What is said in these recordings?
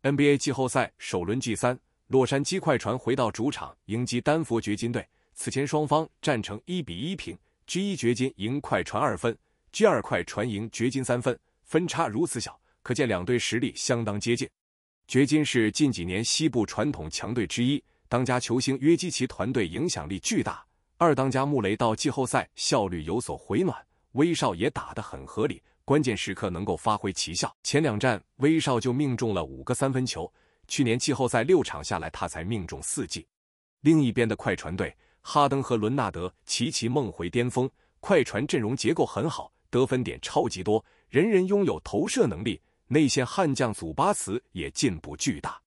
NBA 季后赛首轮 G3， 洛杉矶快船回到主场迎击丹佛掘金队。此前双方战成1-1平 ，G1 掘金赢快船2分 ，G2 快船赢掘金3分，分差如此小，可见两队实力相当接近。掘金是近几年西部传统强队之一，当家球星约基奇团队影响力巨大。二当家穆雷到季后赛效率有所回暖，威少也打得很合理，关键时刻能够发挥奇效。前两战威少就命中了5个三分球，去年季后赛6场下来他才命中4记。另一边的快船队，哈登和伦纳德齐齐梦回巅峰，快船阵容结构很好，得分点超级多，人人拥有投射能力，内线悍将祖巴茨也进步巨大。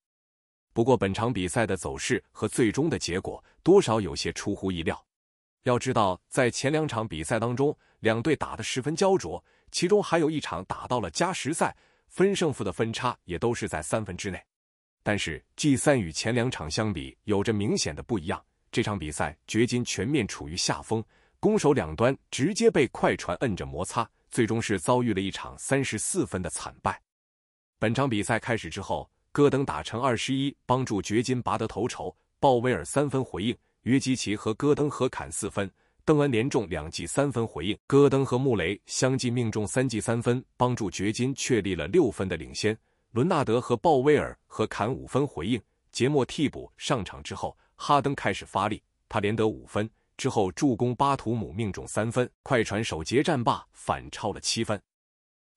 不过本场比赛的走势和最终的结果多少有些出乎意料。要知道，在前2场比赛当中，两队打得十分焦灼，其中还有一场打到了加时赛，分胜负的分差也都是在3分之内。但是 G3 与前2场相比，有着明显的不一样。这场比赛掘金全面处于下风，攻守两端直接被快船摁着摩擦，最终是遭遇了一场34分的惨败。本场比赛开始之后，戈登打成21，帮助掘金拔得头筹，鲍威尔3分回应，约基奇和戈登合砍4分，邓恩连中2记3分回应，戈登和穆雷相继命中3记3分，帮助掘金确立了6分的领先。伦纳德和鲍威尔合砍5分回应。节末替补上场之后，哈登开始发力，他连得5分，之后助攻巴图姆命中3分，快船首节战罢，反超了7分。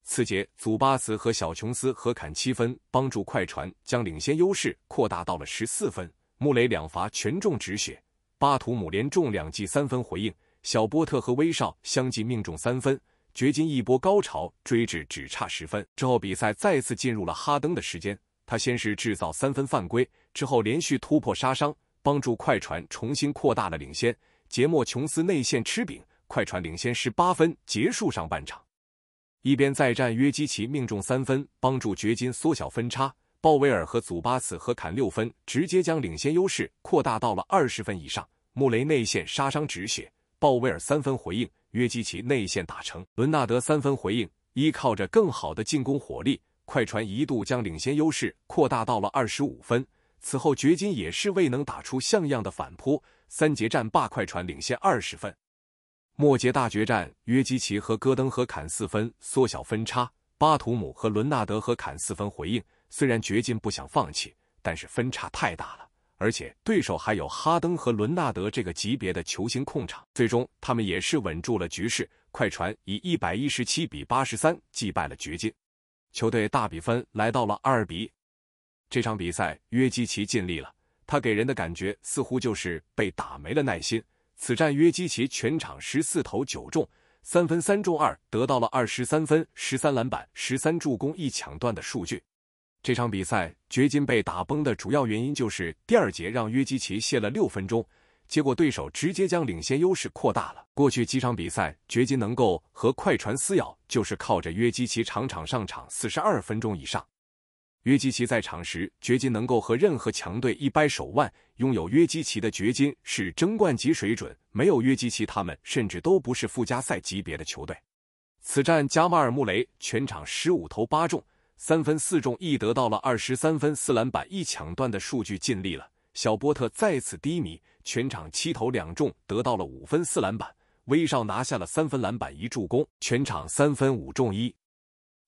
次节，祖巴茨和小琼斯合砍7分，帮助快船将领先优势扩大到了14分。穆雷2罚全中止血，巴图姆连中2记3分回应，小波特和威少相继命中3分，掘金一波高潮追至只差10分。之后比赛再次进入了哈登的时间，他先是制造3分犯规，之后连续突破杀伤，帮助快船重新扩大了领先。节末琼斯内线吃饼，快船领先18分，结束上半场。一边再战约基奇命中3分，帮助掘金缩小分差，鲍威尔和祖巴茨合砍6分，直接将领先优势扩大到了20分以上。穆雷内线杀伤止血，鲍威尔3分回应，约基奇内线打成，伦纳德3分回应。依靠着更好的进攻火力，快船一度将领先优势扩大到了25分。此后掘金也是未能打出像样的反扑，3节战罢，快船领先20分。末节大决战，约基奇和戈登合砍4分，缩小分差，巴图姆和伦纳德合砍4分回应。虽然掘金不想放弃，但是分差太大了，而且对手还有哈登和伦纳德这个级别的球星控场，最终他们也是稳住了局势，快船以117-83击败了掘金，球队大比分来到了2-1。这场比赛约基奇尽力了，他给人的感觉似乎就是被打没了耐心。此战约基奇全场14投9中，3分3中2，得到了23分、13篮板、13助攻1抢断的数据。这场比赛掘金被打崩的主要原因就是第2节让约基奇歇了6分钟，结果对手直接将领先优势扩大了。过去几场比赛掘金能够和快船撕咬，就是靠着约基奇场上场42分钟以上。约基奇在场时，掘金能够和任何强队一掰手腕，拥有约基奇的掘金是争冠级水准，没有约基奇他们甚至都不是附加赛级别的球队。此战加马尔·穆雷全场15投8中，3分4中1，得到了23分、4篮板1抢断的数据，尽力了。小波特再次低迷，全场7投2中，得到了5分4篮板。威少拿下了3分篮板1助攻，全场3分5中1。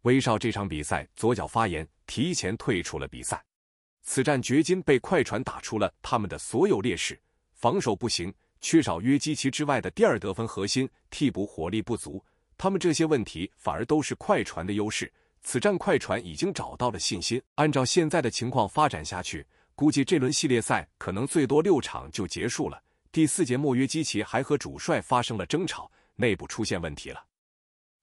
威少这场比赛左脚发炎，提前退出了比赛。此战掘金被快船打出了他们的所有劣势，防守不行，缺少约基奇之外的第2得分核心，替补火力不足，他们这些问题反而都是快船的优势。此战快船已经找到了信心，按照现在的情况发展下去，估计这轮系列赛可能最多6场就结束了。第4节末约基奇还和主帅发生了争吵，内部出现问题了。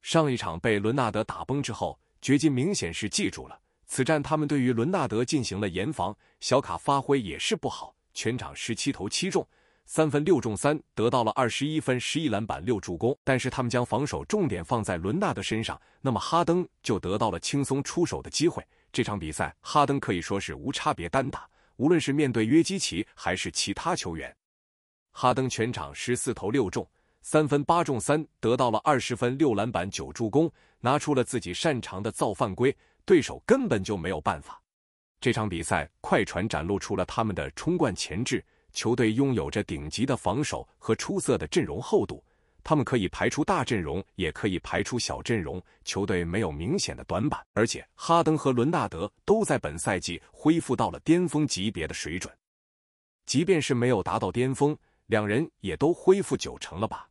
上一场被伦纳德打崩之后，掘金明显是记住了，此战他们对于伦纳德进行了严防，小卡发挥也是不好，全场17投7中，3分6中3，得到了21分、11篮板6助攻。但是他们将防守重点放在伦纳德身上，那么哈登就得到了轻松出手的机会。这场比赛哈登可以说是无差别单打，无论是面对约基奇还是其他球员，哈登全场14投6中，3分8中3，得到了20分、6篮板9助攻，拿出了自己擅长的造犯规，对手根本就没有办法。这场比赛，快船展露出了他们的冲冠潜质，球队拥有着顶级的防守和出色的阵容厚度。他们可以排出大阵容，也可以排出小阵容，球队没有明显的短板。而且，哈登和伦纳德都在本赛季恢复到了巅峰级别的水准。即便是没有达到巅峰，两人也都恢复90%了吧？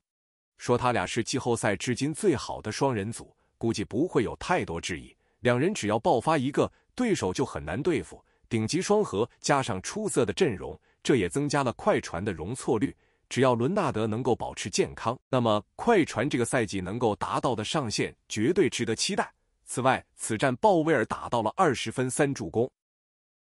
说他俩是季后赛至今最好的双人组，估计不会有太多质疑。两人只要爆发一个，对手就很难对付。顶级双核加上出色的阵容，这也增加了快船的容错率。只要伦纳德能够保持健康，那么快船这个赛季能够达到的上限绝对值得期待。此外，此战鲍威尔打到了20分3助攻。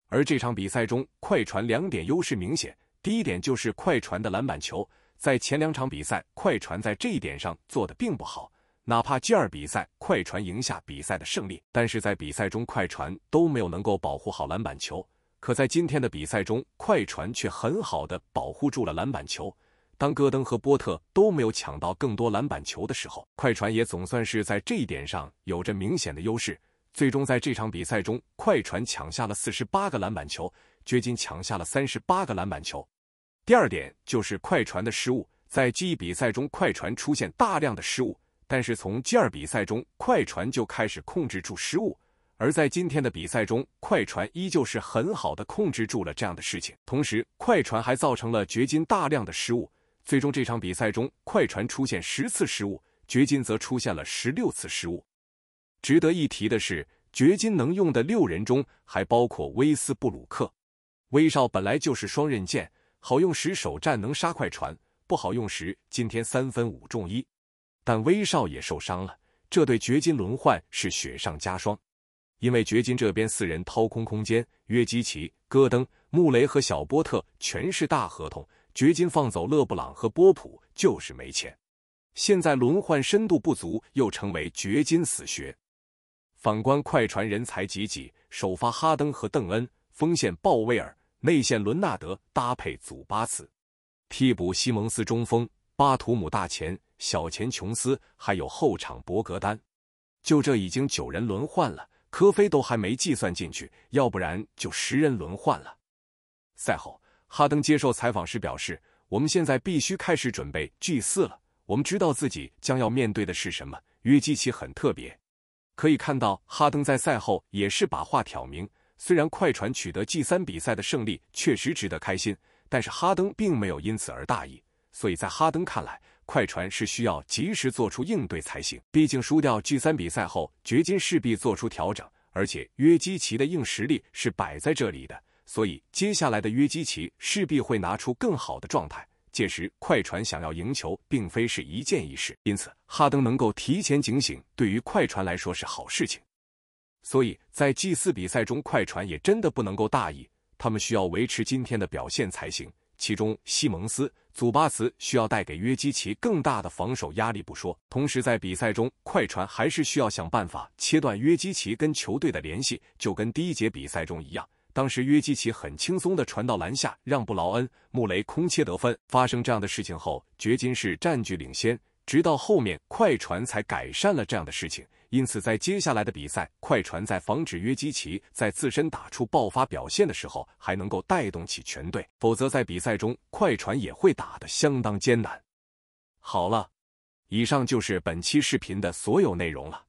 而这场比赛中，快船2点优势明显。第一点就是快船的篮板球，在前2场比赛，快船在这一点上做得并不好。哪怕G2比赛快船赢下比赛的胜利，但是在比赛中快船都没有能够保护好篮板球。可在今天的比赛中，快船却很好的保护住了篮板球。当戈登和波特都没有抢到更多篮板球的时候，快船也总算是在这一点上有着明显的优势。最终在这场比赛中，快船抢下了48个篮板球，掘金抢下了38个篮板球。第二点就是快船的失误，在 G1 比赛中快船出现大量的失误，但是从 G2 比赛中快船就开始控制住失误，而在今天的比赛中，快船依旧是很好的控制住了这样的事情。同时，快船还造成了掘金大量的失误。最终这场比赛中，快船出现10次失误，掘金则出现了16次失误。值得一提的是，掘金能用的6人中还包括威斯布鲁克。威少本来就是双刃剑，好用时首战能杀快船，不好用时今天3分5中1。但威少也受伤了，这对掘金轮换是雪上加霜。因为掘金这边4人掏空空间，约基奇、戈登、穆雷和小波特全是大合同，掘金放走勒布朗和波普就是没钱。现在轮换深度不足，又成为掘金死穴。反观快船人才济济，首发哈登和邓恩，锋线鲍威尔，内线伦纳德搭配祖巴茨，替补西蒙斯中锋，巴图姆大前，小前琼斯，还有后场博格丹。就这已经9人轮换了，科菲都还没计算进去，要不然就10人轮换了。赛后，哈登接受采访时表示，我们现在必须开始准备 G4 了，我们知道自己将要面对的是什么。约基奇很特别。可以看到，哈登在赛后也是把话挑明，虽然快船取得 G3 比赛的胜利确实值得开心，但是哈登并没有因此而大意，所以在哈登看来，快船是需要及时做出应对才行。毕竟输掉 G3 比赛后，掘金势必做出调整，而且约基奇的硬实力是摆在这里的，所以接下来的约基奇势必会拿出更好的状态。届时，快船想要赢球并非是一件易事，因此哈登能够提前警醒，对于快船来说是好事情。所以在 G4 比赛中，快船也真的不能够大意，他们需要维持今天的表现才行。其中，西蒙斯、祖巴茨需要带给约基奇更大的防守压力不说，同时在比赛中，快船还是需要想办法切断约基奇跟球队的联系，就跟第一节比赛中一样。当时约基奇很轻松地传到篮下，让布劳恩、穆雷空切得分。发生这样的事情后，掘金是占据领先，直到后面快船才改善了这样的事情。因此在接下来的比赛，快船在防止约基奇在自身打出爆发表现的时候，还能够带动起全队，否则在比赛中快船也会打得相当艰难。好了，以上就是本期视频的所有内容了，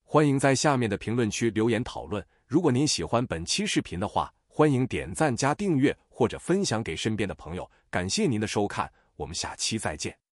欢迎在下面的评论区留言讨论。如果您喜欢本期视频的话，欢迎点赞加订阅或者分享给身边的朋友。感谢您的收看，我们下期再见。